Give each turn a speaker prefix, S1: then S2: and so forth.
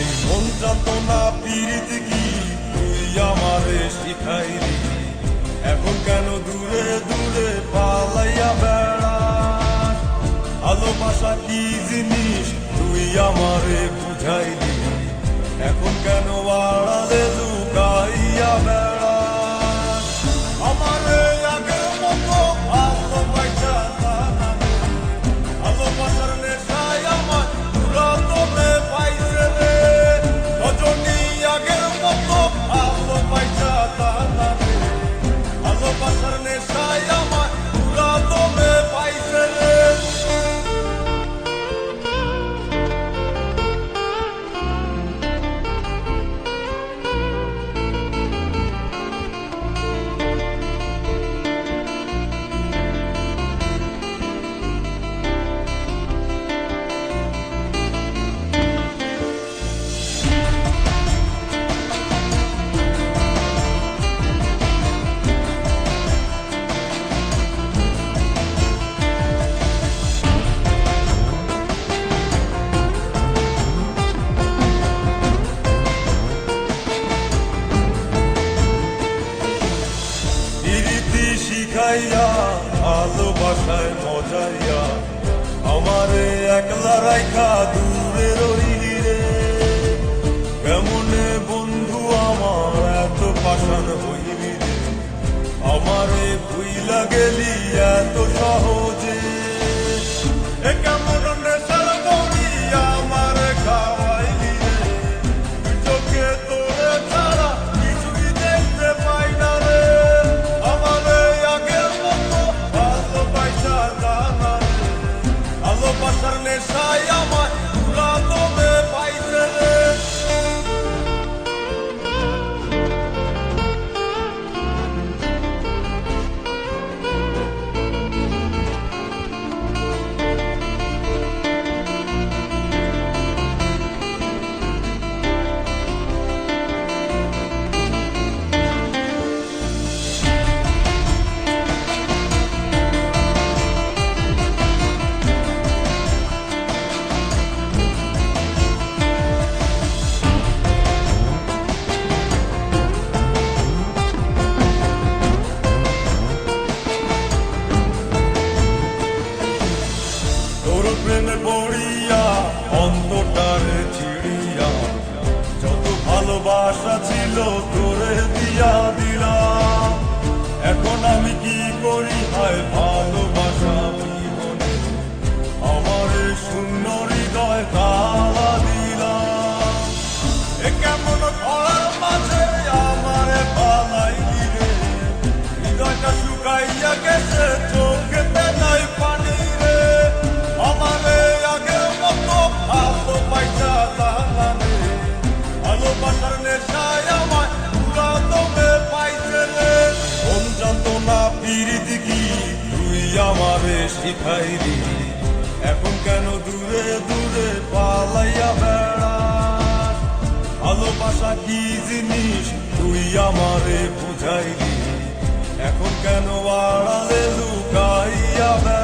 S1: এই মন যন্ত্রণা পীড়িত কি তুই আমারে শিখাইলি, এখন কেন দূরে দূরে পালাইয়া বেড়াস? ভালোবাসা কি জিনিস তুই আমারে বুঝাইলি, এখন কেন আড়ালে লুকাইয়া বেড়াস? আমারে আগের মতো ভালোবাসা ভালোবাসার নেশায় আমার পুরাতনে পাইছে রে। রজনী আগের মতো ভালোবাসা ভালোবাসার নেশায় আমার পুরাতনে পাইছে রে। শিখাইয়া ভালোবাসায় মজাইয়া আমারে একলা রাইখা দূরে রইলি রে। কেমনে বন্ধু আমার এত পাষাণ হইলি রে, আমারে ভুইলা গেলি এত সহজে। এ কেমন নেশার বড়ি আমারে খাওয়াইলি রে, চোখে তোরে ছাড়া কিছুই দেখতে পাই না রে। ভালোবাসার নেশায় আমার পুরাতনে পাইছে রে। প্রেমে পড়িয়া অন্তটারে ছিড়িয়া যত ভালোবাসা ছিল তোরে দিয়া দিলাম। এখন আমি কি করি হায় ভালোবাসা জীবনে আমারে শূন্য হৃদয় তালা দিলাম। এ কেমন ঘর মাঝে আমারে পালাইলি রে, হৃদয়টা শুকাইয়া গেছে চোখেতে নাই পানি রে। আমারে আগের মতো ভালোবাসা তাহারে, ভালোবাসার নেশায় আমার পুরাতনে পাইছে রে। মন যন্ত্রণা পীড়িত কি তুই আমারে শিখাইলি, এখন কেন দূরে দূরে পালাইয়া বেড়াস? ভালোবাসা কি জিনিস তুই আমারে বুঝাইলি, এখন কেন আড়ালে লুকাইয়া বেড়াস?